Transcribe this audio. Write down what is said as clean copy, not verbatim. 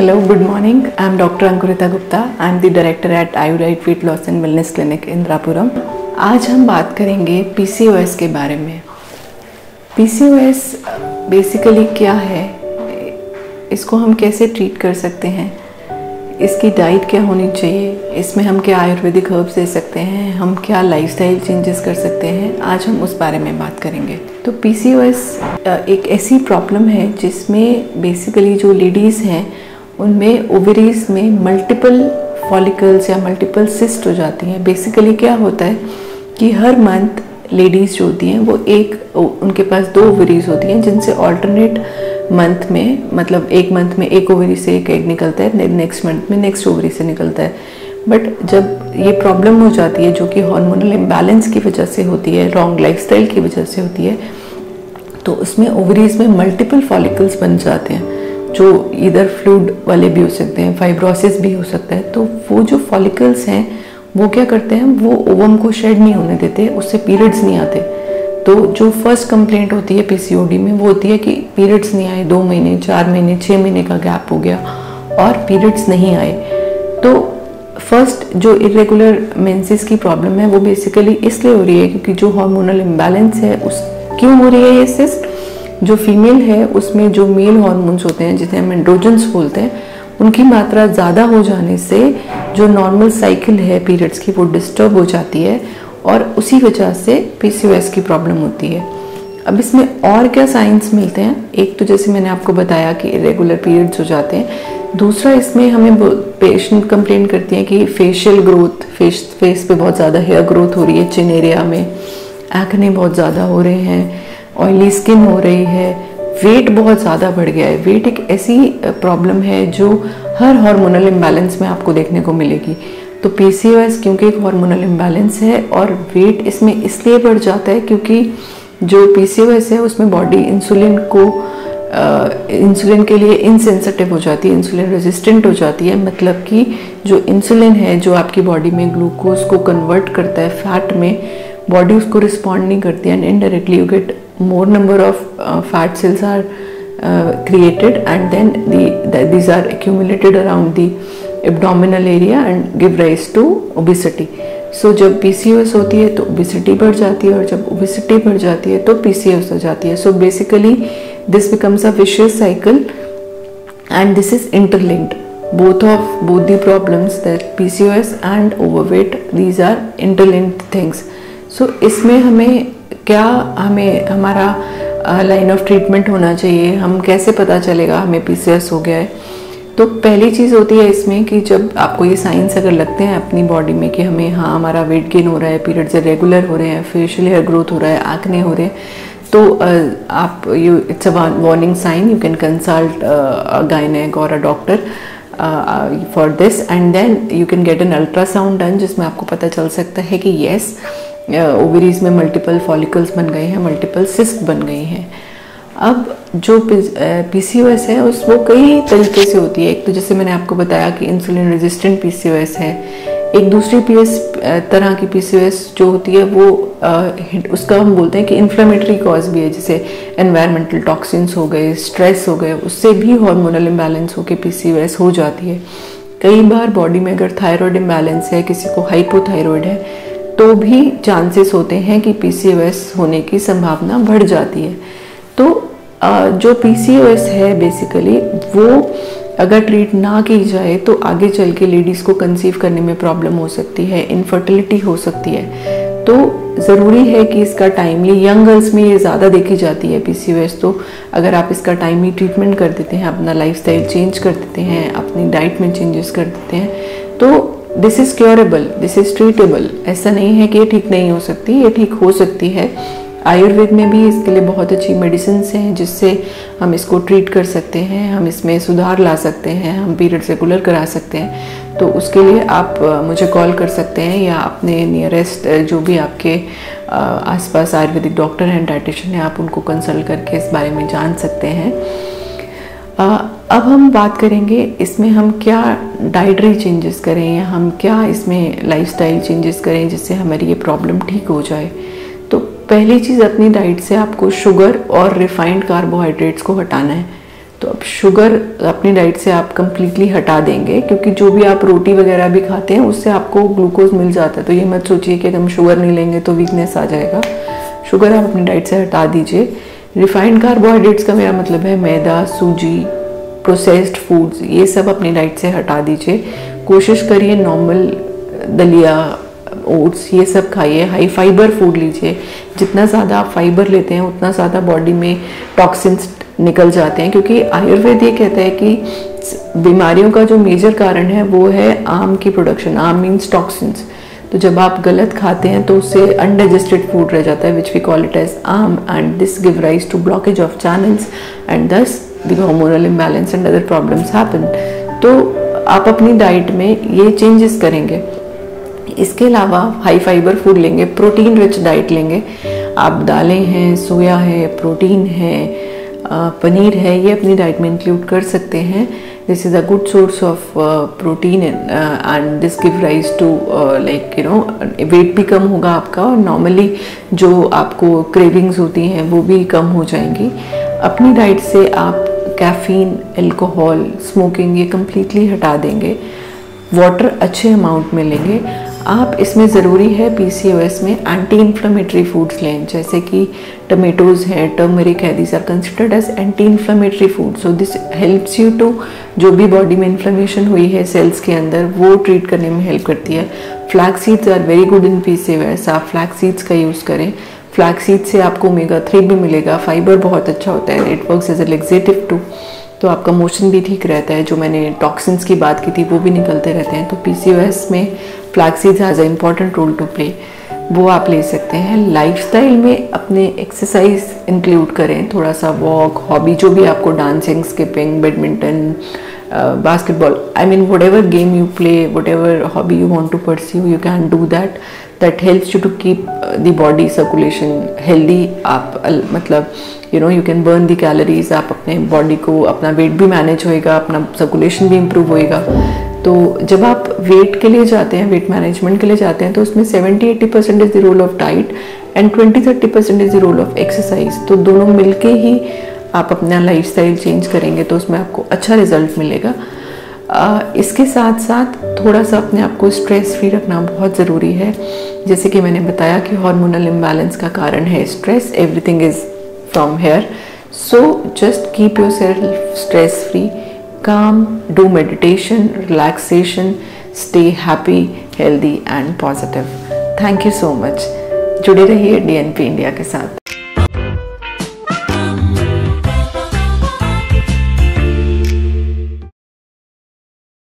Hello, good morning. I am Dr. Ankurita Gupta. I am the director at Ayurveda Weight Loss and Wellness Clinic Indirapuram. आज हम बात करेंगे PCOS के बारे में। PCOS बेसिकली क्या है, इसको हम कैसे ट्रीट कर सकते हैं, इसकी डाइट क्या होनी चाहिए, इसमें हम क्या आयुर्वेदिक हर्ब्स दे सकते हैं, हम क्या लाइफस्टाइल चेंजेस कर सकते हैं, आज हम उस बारे में बात करेंगे। तो PCOS एक ऐसी प्रॉब्लम है जिसमें बेसिकली जो लेडीज़ हैं उनमें ओवरीज में मल्टीपल फॉलिकल्स या मल्टीपल सिस्ट हो जाती हैं। बेसिकली क्या होता है कि हर मंथ लेडीज़ जो होती हैं वो उनके पास 2 ओवरीज होती हैं जिनसे ऑल्टरनेट मंथ में, मतलब एक मंथ में एक ओवरी से एक एग निकलता है, नेक्स्ट मंथ में नेक्स्ट ओवरी से निकलता है। बट जब ये प्रॉब्लम हो जाती है जो कि हार्मोनल इम्बैलेंस की वजह से होती है, रॉन्ग लाइफस्टाइल की वजह से होती है, तो उसमें ओवरीज में मल्टीपल फॉलिकल्स बन जाते हैं जो इधर फ्लूइड वाले भी हो सकते हैं, फाइब्रोसिस भी हो सकता है। तो वो जो फॉलिकल्स हैं वो क्या करते हैं, वो ओवम को शेड नहीं होने देते, उससे पीरियड्स नहीं आते। तो जो फर्स्ट कंप्लेंट होती है पीसीओडी में वो होती है कि पीरियड्स नहीं आए, 2 महीने 4 महीने 6 महीने का गैप हो गया और पीरियड्स नहीं आए। तो फर्स्ट जो इरेगुलर मेंसेस की प्रॉब्लम है वो बेसिकली इसलिए हो रही है क्योंकि जो हार्मोनल इम्बैलेंस है उस क्यों हो रही है ये सिस्ट, जो फीमेल है उसमें जो मेल हार्मोन्स होते हैं जिसे हम एंड्रोजन्स बोलते हैं, उनकी मात्रा ज़्यादा हो जाने से जो नॉर्मल साइकिल है पीरियड्स की वो डिस्टर्ब हो जाती है और उसी वजह से PCOS की प्रॉब्लम होती है। अब इसमें और क्या साइंस मिलते हैं, एक तो जैसे मैंने आपको बताया कि इरेगुलर पीरियड्स हो जाते हैं, दूसरा इसमें हमें पेशेंट कंप्लेन करती हैं कि फेशियल ग्रोथ, फेस पे बहुत ज़्यादा हेयर ग्रोथ हो रही है, चिन एरिया में एक्ने बहुत ज़्यादा हो रहे हैं, ऑयली स्किन हो रही है, वेट बहुत ज़्यादा बढ़ गया है। वेट एक ऐसी प्रॉब्लम है जो हर हार्मोनल इम्बैलेंस में आपको देखने को मिलेगी। तो PCOS क्योंकि एक हार्मोनल इम्बैलेंस है और वेट इसमें इसलिए बढ़ जाता है क्योंकि जो PCOS है उसमें बॉडी इंसुलिन के लिए इनसेंसिटिव हो जाती है, इंसुलिन रेजिस्टेंट हो जाती है। मतलब कि जो इंसुलिन है जो आपकी बॉडी में ग्लूकोज को कन्वर्ट करता है फैट में, बॉडी उसको रिस्पॉन्ड नहीं करती है and indirectly you get more number of fat cells are created and then these are accumulated around the abdominal area and give rise to obesity. So जब PCOS होती है तो obesity बढ़ जाती है और जब obesity बढ़ जाती है तो PCOS हो जाती है। So basically this becomes a vicious cycle and this is interlinked. Both the problems, that PCOS and overweight, these are interlinked things. So इसमें हमारा लाइन ऑफ ट्रीटमेंट होना चाहिए, हम कैसे पता चलेगा हमें PCOS हो गया है। तो पहली चीज़ होती है इसमें कि जब आपको ये साइंस अगर लगते हैं अपनी बॉडी में कि हमारा वेट गेन हो रहा है, पीरियड्स रेगुलर हो रहे हैं, फेशियल हेयर ग्रोथ हो रहा है, एक्ने हो रहे हैं, तो it's a warning sign, you can consult a गायनेक और a doctor for this and then you can get an ultrasound done जिसमें आपको पता चल सकता है कि येस ओवरीज में मल्टीपल फॉलिकल्स बन गए हैं, मल्टीपल सिस्ट बन गई हैं। अब जो PCOS है वो कई तरीके से होती है। एक तो जैसे मैंने आपको बताया कि इंसुलिन रेजिस्टेंट PCOS है, एक दूसरी तरह की PCOS जो होती है वो उसका हम बोलते हैं कि इन्फ्लेमेटरी कॉज भी है, जैसे एनवायरमेंटल टॉक्सिन्स हो गए, स्ट्रेस हो गए, उससे भी हार्मोनल इम्बैलेंस होकर PCOS हो जाती है। कई बार बॉडी में अगर थायराइड इम्बैलेंस है, किसी को हाइपोथायराइड है, तो भी चांसेस होते हैं कि PCOS होने की संभावना बढ़ जाती है। तो जो PCOS है बेसिकली वो अगर ट्रीट ना की जाए तो आगे चल के लेडीज़ को कंसीव करने में प्रॉब्लम हो सकती है, इनफर्टिलिटी हो सकती है। तो ज़रूरी है कि इसका टाइमली, यंग गर्ल्स में ये ज़्यादा देखी जाती है PCOS, तो अगर आप इसका टाइमली ट्रीटमेंट कर देते हैं, अपना लाइफस्टाइल चेंज कर देते हैं, अपनी डाइट में चेंजेस कर देते हैं, तो this is curable, this is treatable. ऐसा नहीं है कि ये ठीक नहीं हो सकती, ये ठीक हो सकती है। आयुर्वेद में भी इसके लिए बहुत अच्छी मेडिसिन हैं जिससे हम इसको ट्रीट कर सकते हैं, हम इसमें सुधार ला सकते हैं, हम पीरियड रेगुलर करा सकते हैं। तो उसके लिए आप मुझे कॉल कर सकते हैं या अपने नियरेस्ट जो भी आपके आसपास आयुर्वेदिक डॉक्टर हैं, डाइटिशियन हैं, आप उनको कंसल्ट करके इस बारे में जान सकते हैं। अब हम बात करेंगे इसमें हम क्या डाइटरी चेंजेस करें या हम क्या इसमें लाइफस्टाइल चेंजेस करें जिससे हमारी ये प्रॉब्लम ठीक हो जाए। तो पहली चीज़, अपनी डाइट से आपको शुगर और रिफाइंड कार्बोहाइड्रेट्स को हटाना है। तो अब शुगर अपनी डाइट से आप कंप्लीटली हटा देंगे, क्योंकि जो भी आप रोटी वगैरह भी खाते हैं उससे आपको ग्लूकोज मिल जाता है। तो ये मत सोचिए कि हम शुगर नहीं लेंगे तो वीकनेस आ जाएगा। शुगर आप अपनी डाइट से हटा दीजिए। रिफाइंड कार्बोहाइड्रेट्स का मेरा मतलब है मैदा, सूजी, प्रोसेस्ड फूड्स, ये सब अपनी डाइट से हटा दीजिए। कोशिश करिए नॉर्मल दलिया, ओट्स, ये सब खाइए। हाई फाइबर फूड लीजिए। जितना ज़्यादा आप फाइबर लेते हैं उतना ज़्यादा बॉडी में टॉक्सिन्स निकल जाते हैं, क्योंकि आयुर्वेद ये कहता है कि बीमारियों का जो मेजर कारण है वो है आम की प्रोडक्शन। आम मीन्स टॉक्सिन्स। तो जब आप गलत खाते हैं तो उससे अनडाइजेस्टेड फूड रह जाता है, which we call it as ama, and this give rise to blockage of channels and thus the hormonal imbalance and other problems happen. तो आप अपनी डाइट में ये चेंजेस करेंगे। इसके अलावा हाई फाइबर फूड लेंगे, प्रोटीन रिच डाइट लेंगे। आप दालें हैं, सोया है, प्रोटीन है, पनीर है, ये अपनी डाइट में इंक्लूड कर सकते हैं। This is a good source of protein and this give rise to like you know weight भी कम होगा आपका, और नॉर्मली जो आपको क्रेविंग्स होती हैं वो भी कम हो जाएंगी। अपनी डाइट से आप कैफीन, अल्कोहल, स्मोकिंग ये कम्प्लीटली हटा देंगे। वाटर अच्छे अमाउंट में लेंगे आप। इसमें ज़रूरी है PCOS में एंटी इन्फ्लेमेटरी फूड्स लें, जैसे कि टमेटोज़ हैं, टर्मरिक है, this are considered as anti inflammatory food. So this helps you to, जो भी बॉडी में इन्फ्लेमेशन हुई है सेल्स के अंदर वो ट्रीट करने में हेल्प करती है। Flax seeds are very good in PCOS, आप फ्लैक्स सीड्स का यूज़ करें। फ्लैक्स सीड्स से आपको omega-3 भी मिलेगा, फाइबर बहुत अच्छा होता है, it works as a laxative too, तो आपका मोशन भी ठीक रहता है। जो मैंने टॉक्सिन्स की बात की थी वो भी निकलते रहते हैं। तो PCOS में flax seeds has a important role to play, वो आप ले सकते हैं। लाइफस्टाइल में अपने एक्सरसाइज इंक्लूड करें, थोड़ा सा वॉक, हॉबी जो भी आपको, dancing, skipping, badminton, basketball, I mean whatever game you play, whatever hobby you want to pursue, you can do that. That helps you to keep the body circulation healthy. आप मतलब you can burn the calories, आप अपने body को, अपना wait भी manage होएगा, अपना circulation भी इम्प्रूव होएगा। तो जब आप वेट के लिए जाते हैं, वेट मैनेजमेंट के लिए जाते हैं, तो उसमें 70-80% is the role of diet and 20-30% is the role of exercise. तो दोनों मिलके ही आप अपना लाइफस्टाइल चेंज करेंगे तो उसमें आपको अच्छा रिजल्ट मिलेगा। इसके साथ साथ थोड़ा सा अपने आप को स्ट्रेस फ्री रखना बहुत ज़रूरी है। जैसे कि मैंने बताया कि हार्मोनल इम्बैलेंस का कारण है stress, everything is from here. So just keep your self stress free, calm, do meditation, relaxation, stay happy, healthy and positive. Thank you so much. जुड़े रहिए DNP इंडिया के साथ।